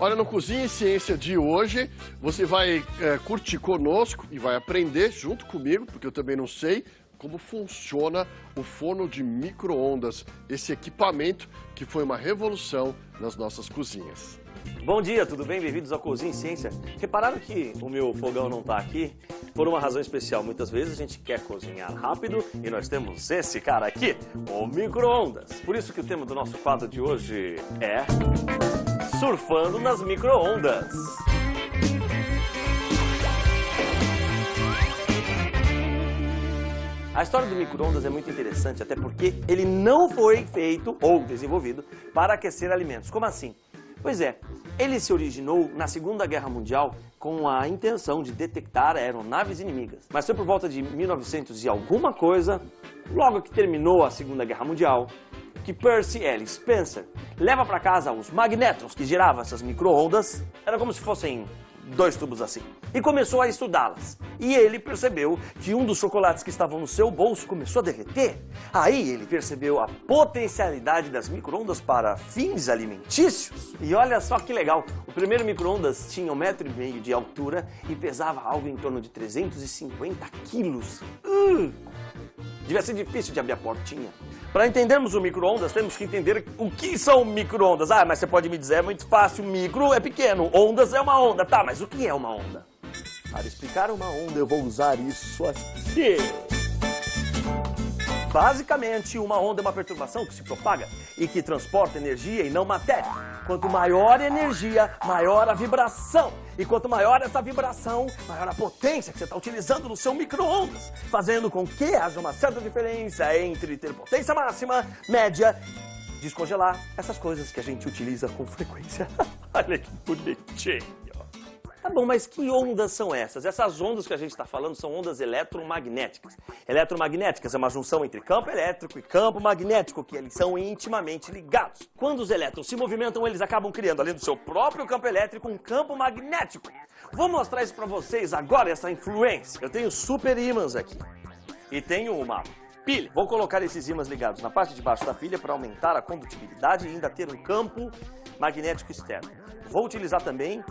Olha, no Cozinha e Ciência de hoje, você vai curtir conosco e vai aprender junto comigo, porque eu também não sei, como funciona o forno de micro-ondas, esse equipamento que foi uma revolução nas nossas cozinhas. Bom dia, tudo bem? Bem-vindos ao Cozinha e Ciência. Repararam que o meu fogão não está aqui? Por uma razão especial. Muitas vezes a gente quer cozinhar rápido e nós temos esse cara aqui, o micro-ondas. Por isso que o tema do nosso quadro de hoje é Surfando nas Micro-ondas. A história do micro-ondas é muito interessante, até porque ele não foi feito ou desenvolvido para aquecer alimentos. Como assim? Pois é, ele se originou na Segunda Guerra Mundial com a intenção de detectar aeronaves inimigas. Mas foi por volta de 1900 e alguma coisa, logo que terminou a Segunda Guerra Mundial, que Percy L. Spencer leva para casa os magnétrons que geravam essas micro-ondas, era como se fossem dois tubos assim, e começou a estudá-las. E ele percebeu que um dos chocolates que estavam no seu bolso começou a derreter. Aí ele percebeu a potencialidade das micro-ondas para fins alimentícios. E olha só que legal, o primeiro micro-ondas tinha 1,5 metro de altura e pesava algo em torno de 350 quilos. Devia ser difícil de abrir a portinha. Para entendermos o micro-ondas, temos que entender o que são micro-ondas. Ah, mas você pode me dizer, é muito fácil, micro é pequeno, ondas é uma onda. Tá, mas o que é uma onda? Para explicar uma onda, eu vou usar isso aqui. Basicamente, uma onda é uma perturbação que se propaga e que transporta energia e não matéria. Quanto maior a energia, maior a vibração. E quanto maior essa vibração, maior a potência que você está utilizando no seu micro-ondas, fazendo com que haja uma certa diferença entre ter potência máxima, média, descongelar, essas coisas que a gente utiliza com frequência. Olha que bonitinho. Tá bom, mas que ondas são essas? Essas ondas que a gente está falando são ondas eletromagnéticas. Eletromagnéticas é uma junção entre campo elétrico e campo magnético, que eles são intimamente ligados. Quando os elétrons se movimentam, eles acabam criando, além do seu próprio campo elétrico, um campo magnético. Vou mostrar isso para vocês agora, essa influência. Eu tenho super ímãs aqui. E tenho uma pilha. Vou colocar esses ímãs ligados na parte de baixo da pilha para aumentar a condutibilidade e ainda ter um campo magnético externo. Vou utilizar também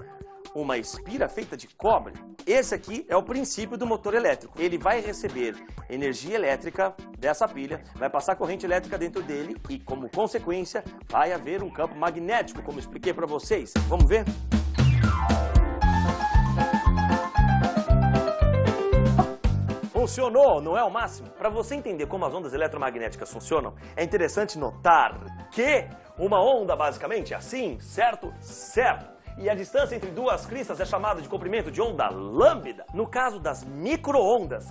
uma espira feita de cobre. Esse aqui é o princípio do motor elétrico. Ele vai receber energia elétrica dessa pilha, vai passar corrente elétrica dentro dele e, como consequência, vai haver um campo magnético, como expliquei para vocês. Vamos ver? Funcionou, não é o máximo? Para você entender como as ondas eletromagnéticas funcionam, é interessante notar que uma onda basicamente é assim, certo? Certo. E a distância entre duas cristas é chamada de comprimento de onda lambda. No caso das micro-ondas,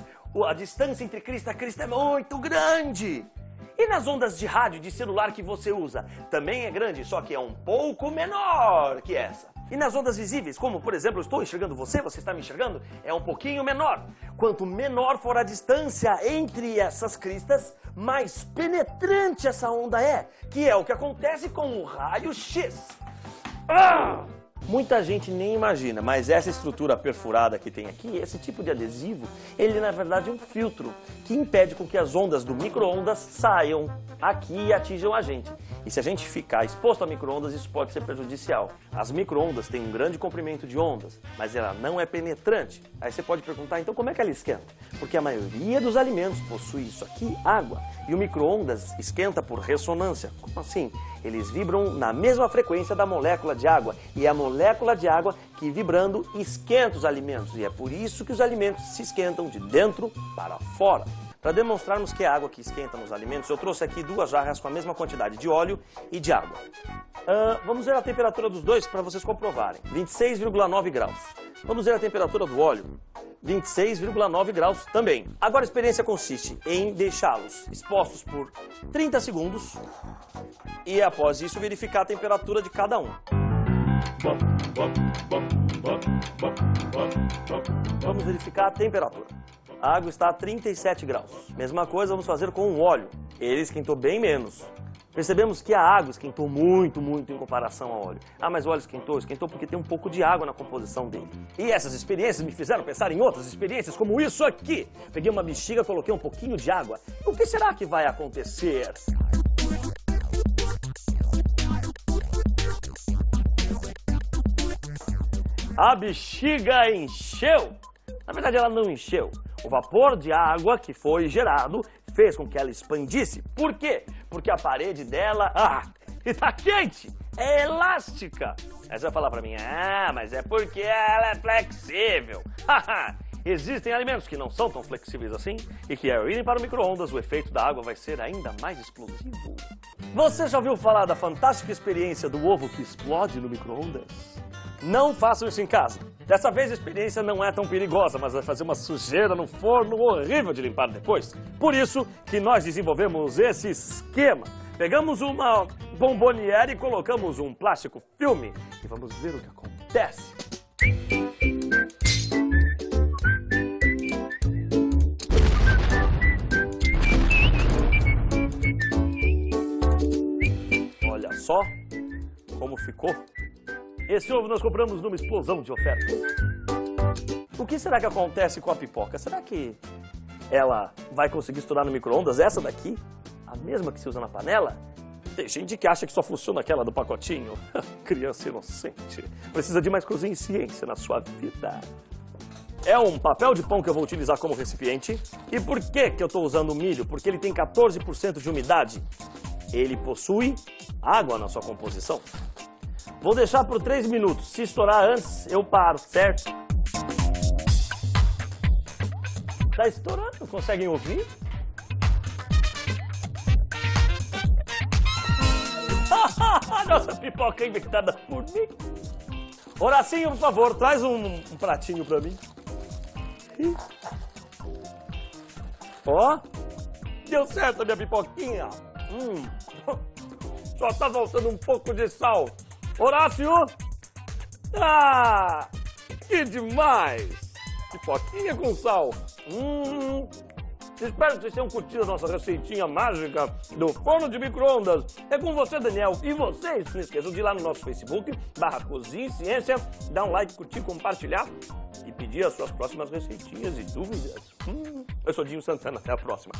a distância entre crista a crista é muito grande. E nas ondas de rádio de celular que você usa, também é grande, só que é um pouco menor que essa. E nas ondas visíveis, como por exemplo eu estou enxergando você, você está me enxergando, é um pouquinho menor. Quanto menor for a distância entre essas cristas, mais penetrante essa onda é, que é o que acontece com o raio-x. Muita gente nem imagina, mas essa estrutura perfurada que tem aqui, esse tipo de adesivo, ele na verdade é um filtro que impede com que as ondas do micro-ondas saiam aqui e atinjam a gente. E se a gente ficar exposto a micro-ondas, isso pode ser prejudicial. As micro-ondas têm um grande comprimento de ondas, mas ela não é penetrante. Aí você pode perguntar, então como é que ela esquenta? Porque a maioria dos alimentos possui isso aqui, água. E o micro-ondas esquenta por ressonância. Como assim? Eles vibram na mesma frequência da molécula de água. E é a molécula de água que, vibrando, esquenta os alimentos. E é por isso que os alimentos se esquentam de dentro para fora. Para demonstrarmos que é a água que esquenta nos alimentos, eu trouxe aqui 2 jarras com a mesma quantidade de óleo e de água. Vamos ver a temperatura dos dois para vocês comprovarem. 26,9 graus. Vamos ver a temperatura do óleo. 26,9 graus também. Agora a experiência consiste em deixá-los expostos por 30 segundos e após isso verificar a temperatura de cada um. Vamos verificar a temperatura. A água está a 37 graus. Mesma coisa vamos fazer com o óleo. Ele esquentou bem menos. Percebemos que a água esquentou muito em comparação ao óleo. Ah, mas o óleo esquentou porque tem um pouco de água na composição dele. E essas experiências me fizeram pensar em outras experiências como isso aqui. Peguei uma bexiga, coloquei um pouquinho de água. O que será que vai acontecer? a bexiga encheu. Na verdade, ela não encheu. O vapor de água que foi gerado fez com que ela expandisse. Por quê? Porque a parede dela, está quente, é elástica. Aí você vai falar pra mim, mas é porque ela é flexível. Existem alimentos que não são tão flexíveis assim e que ao irem para o micro-ondas, o efeito da água vai ser ainda mais explosivo. Você já ouviu falar da fantástica experiência do ovo que explode no micro-ondas? Não façam isso em casa. Dessa vez a experiência não é tão perigosa, mas vai fazer uma sujeira no forno horrível de limpar depois. Por isso que nós desenvolvemos esse esquema. Pegamos uma bomboniere e colocamos um plástico filme e vamos ver o que acontece. Olha só como ficou. Esse ovo nós compramos numa explosão de ofertas. O que será que acontece com a pipoca? Será que ela vai conseguir estourar no micro-ondas? Essa daqui, a mesma que se usa na panela? Tem gente que acha que só funciona aquela do pacotinho. Criança inocente. Precisa de mais cozinha e ciência na sua vida. É um papel de pão que eu vou utilizar como recipiente. E por que eu estou usando milho? Porque ele tem 14% de umidade. Ele possui água na sua composição. Vou deixar por 3 minutos. Se estourar antes, eu paro, certo? Tá estourando, conseguem ouvir? Nossa pipoca inventada por mim. Horacinho, por favor, traz um pratinho pra mim. Ó, deu certo a minha pipoquinha. Só tá faltando um pouco de sal. Horácio! Que demais! Pipoquinha com sal. Espero que vocês tenham curtido a nossa receitinha mágica do forno de micro-ondas. É com você, Daniel. E vocês, não esqueçam de ir lá no nosso Facebook, /Cozinha e Ciência, dar um like, curtir, compartilhar e pedir as suas próximas receitinhas e dúvidas. Eu sou Dinho Santana. Até a próxima.